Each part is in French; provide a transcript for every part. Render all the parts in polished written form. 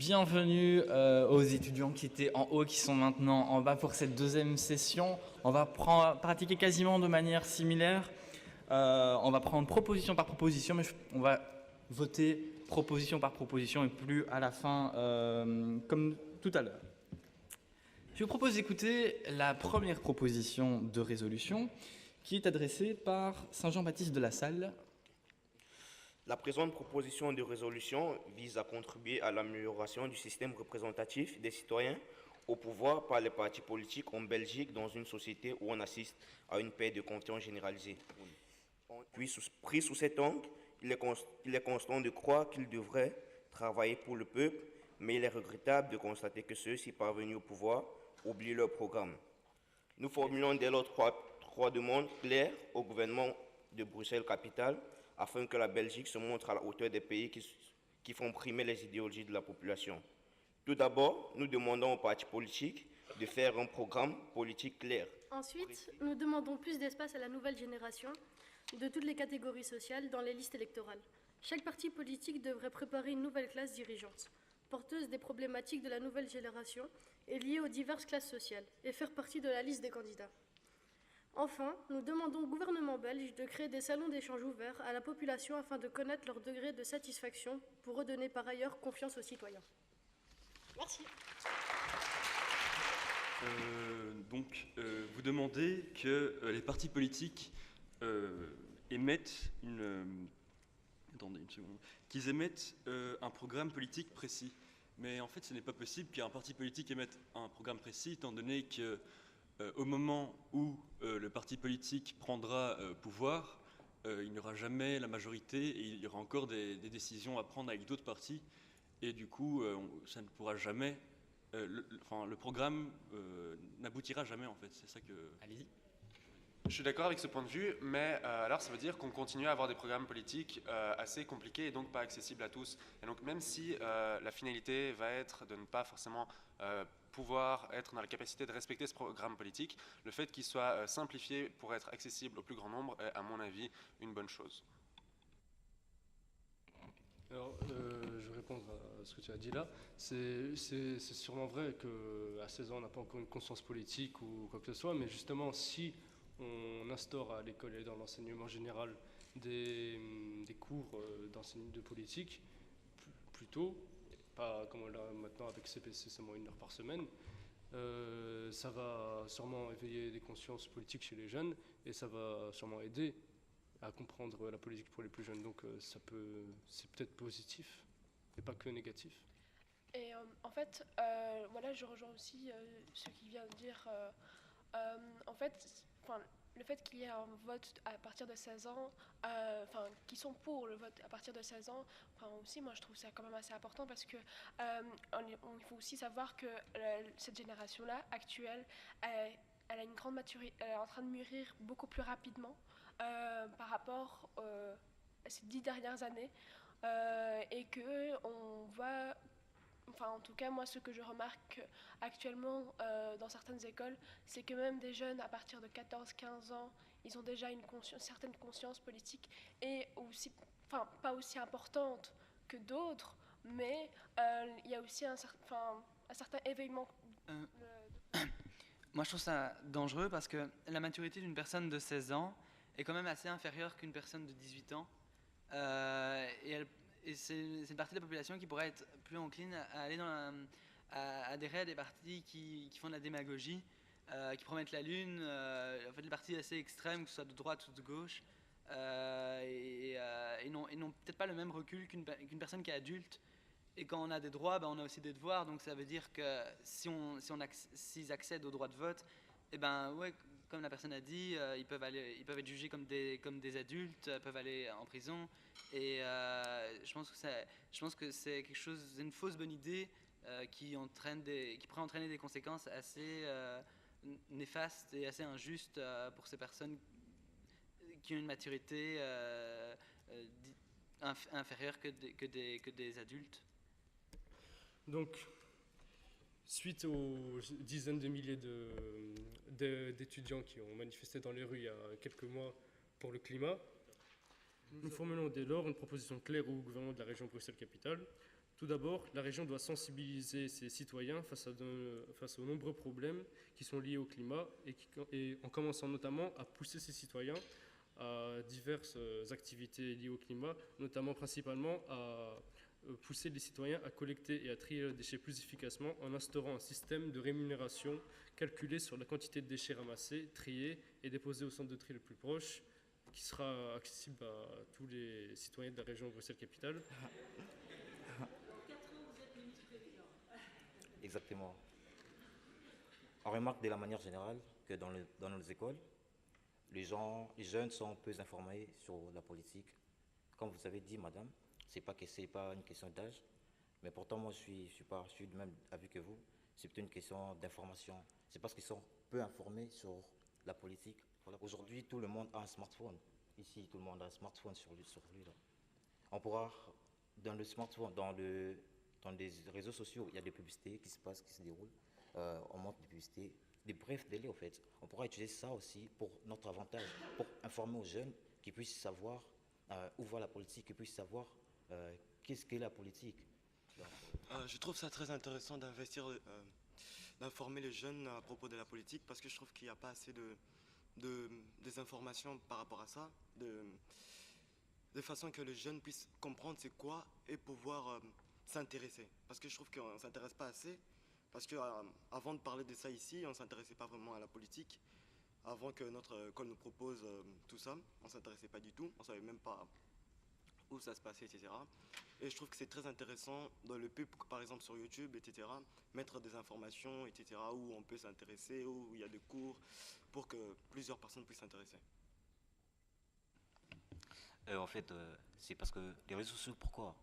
Bienvenue aux étudiants qui étaient en haut, qui sont maintenant en bas pour cette deuxième session. On va pratiquer quasiment de manière similaire. On va prendre proposition par proposition, mais on va voter proposition par proposition et plus à la fin comme tout à l'heure. Je vous propose d'écouter la première proposition de résolution qui est adressée par Saint-Jean-Baptiste de la Salle. La présente proposition de résolution vise à contribuer à l'amélioration du système représentatif des citoyens au pouvoir par les partis politiques en Belgique dans une société où on assiste à une perte de confiance généralisée. Puis, pris sous cet angle, il est constant de croire qu'il devrait travailler pour le peuple, mais il est regrettable de constater que ceux-ci parvenus au pouvoir oublient leur programme. Nous formulons dès lors trois demandes claires au gouvernement de Bruxelles-Capitale afin que la Belgique se montre à la hauteur des pays qui font primer les idéologies de la population. Tout d'abord, nous demandons aux partis politiques de faire un programme politique clair. Ensuite, nous demandons plus d'espace à la nouvelle génération de toutes les catégories sociales dans les listes électorales. Chaque parti politique devrait préparer une nouvelle classe dirigeante, porteuse des problématiques de la nouvelle génération et liée aux diverses classes sociales, et faire partie de la liste des candidats. Enfin, nous demandons au gouvernement belge de créer des salons d'échange ouverts à la population afin de connaître leur degré de satisfaction pour redonner par ailleurs confiance aux citoyens. Merci. Vous demandez que les partis politiques émettent qu'ils émettent un programme politique précis. Mais en fait, ce n'est pas possible qu'un parti politique émette un programme précis, étant donné que au moment où le parti politique prendra pouvoir, il n'y aura jamais la majorité et il y aura encore des décisions à prendre avec d'autres partis. Et du coup, ça ne pourra jamais... le programme n'aboutira jamais, en fait. C'est ça que... Allez-y. Je suis d'accord avec ce point de vue, mais alors ça veut dire qu'on continue à avoir des programmes politiques assez compliqués et donc pas accessibles à tous. Et donc même si la finalité va être de ne pas forcément pouvoir être dans la capacité de respecter ce programme politique, le fait qu'il soit simplifié pour être accessible au plus grand nombre est, à mon avis, une bonne chose. Alors, je vais répondre à ce que tu as dit là. C'est sûrement vrai qu'à 16 ans, on n'a pas encore une conscience politique ou quoi que ce soit, mais justement, si on instaure à l'école et dans l'enseignement général des cours d'enseignement de politique plus tôt, pas comme on l'a maintenant avec CPC seulement 1 heure par semaine, ça va sûrement éveiller des consciences politiques chez les jeunes et ça va sûrement aider à comprendre la politique pour les plus jeunes. Donc c'est peut-être positif et pas que négatif. Et en fait, voilà, je rejoins aussi ce qu'il vient de dire. En fait, le fait qu'il y ait un vote à partir de 16 ans, qui sont pour le vote à partir de 16 ans, aussi, moi je trouve ça quand même assez important parce que il faut aussi savoir que cette génération-là, actuelle, elle a une grande maturité, elle est en train de mûrir beaucoup plus rapidement par rapport à ces 10 dernières années et que on va... en tout cas, moi, ce que je remarque actuellement dans certaines écoles, c'est que même des jeunes à partir de 14-15 ans, ils ont déjà une certaine conscience politique et aussi, pas aussi importante que d'autres, mais il y a aussi un certain éveillement. Moi, je trouve ça dangereux parce que la maturité d'une personne de 16 ans est quand même assez inférieure qu'une personne de 18 ans. Et c'est une partie de la population qui pourrait être plus encline à aller à adhérer à des partis qui font de la démagogie, qui promettent la lune, en fait des partis assez extrêmes, que ce soit de droite ou de gauche, et n'ont peut-être pas le même recul qu'une personne qui est adulte. Et quand on a des droits, on a aussi des devoirs, donc ça veut dire que s'ils accèdent au droit de vote, ouais, comme la personne a dit, ils peuvent être jugés comme des adultes, peuvent aller en prison. Et je pense que c'est quelque chose, une fausse bonne idée qui pourrait entraîner des conséquences assez néfastes et assez injustes pour ces personnes qui ont une maturité inférieure que des adultes. Donc, suite aux dizaines de milliers d'étudiants qui ont manifesté dans les rues il y a quelques mois pour le climat, nous formulons dès lors une proposition claire au gouvernement de la région Bruxelles-Capitale. Tout d'abord, la région doit sensibiliser ses citoyens face aux nombreux problèmes qui sont liés au climat et en commençant notamment à pousser ses citoyens à diverses activités liées au climat, notamment principalement à pousser les citoyens à collecter et à trier les déchets plus efficacement en instaurant un système de rémunération calculé sur la quantité de déchets ramassés, triés et déposés au centre de tri le plus proche, qui sera accessible à tous les citoyens de la région Bruxelles-Capitale. Exactement. On remarque de la manière générale que dans nos écoles, les jeunes sont peu informés sur la politique. Comme vous avez dit, madame, ce n'est pas une question d'âge, mais pourtant moi je suis du même avis que vous. C'est plutôt une question d'information. C'est parce qu'ils sont peu informés sur la politique. Voilà. Aujourd'hui, tout le monde a un smartphone. Ici, tout le monde a un smartphone sur lui là. On pourra, dans le smartphone, dans les réseaux sociaux, il y a des publicités qui se déroulent. On montre des publicités, des brefs délais en fait. On pourra utiliser ça aussi pour notre avantage, pour informer aux jeunes qui puissent savoir où va la politique, qui puissent savoir qu'est-ce qu'est la politique. Je trouve ça très intéressant d'informer les jeunes à propos de la politique parce que je trouve qu'il n'y a pas assez des informations par rapport à ça, de façon que les jeunes puissent comprendre c'est quoi et pouvoir s'intéresser. Parce que je trouve qu'on ne s'intéresse pas assez, parce qu'avant de parler de ça ici, on ne s'intéressait pas vraiment à la politique. Avant que notre école nous propose tout ça, on ne s'intéressait pas du tout, on ne savait même pas où ça se passait, etc. Et je trouve que c'est très intéressant dans le pub, par exemple sur YouTube, etc., mettre des informations, etc., où on peut s'intéresser, où il y a des cours, pour que plusieurs personnes puissent s'intéresser. En fait, c'est parce que les réseaux sociaux, pourquoi?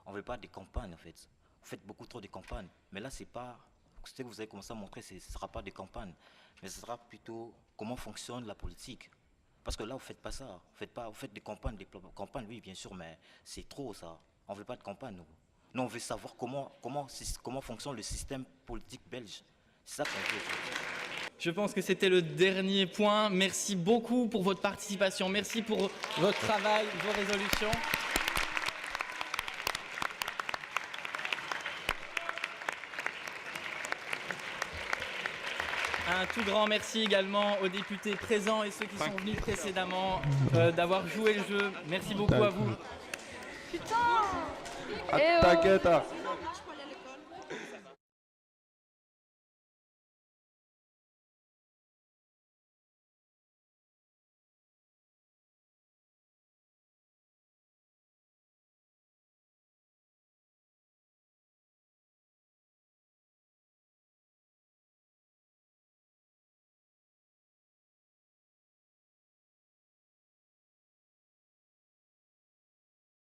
On ne veut pas des campagnes, en fait. Vous faites beaucoup trop de campagnes. Mais là, c'est pas... Ce que vous avez commencé à montrer, ce ne sera pas des campagnes. Mais ce sera plutôt comment fonctionne la politique. Parce que là, vous ne faites pas ça. Vous faites des campagnes, oui, bien sûr, mais c'est trop, ça. On ne veut pas de campagne, nous. Nous, on veut savoir comment fonctionne le système politique belge. C'est ça qu'on veut. Je pense que c'était le dernier point. Merci beaucoup pour votre participation. Merci pour votre travail, vos résolutions. Un tout grand merci également aux députés présents et ceux qui sont venus précédemment d'avoir joué le jeu. Merci beaucoup à vous. Putain! T'inquiète.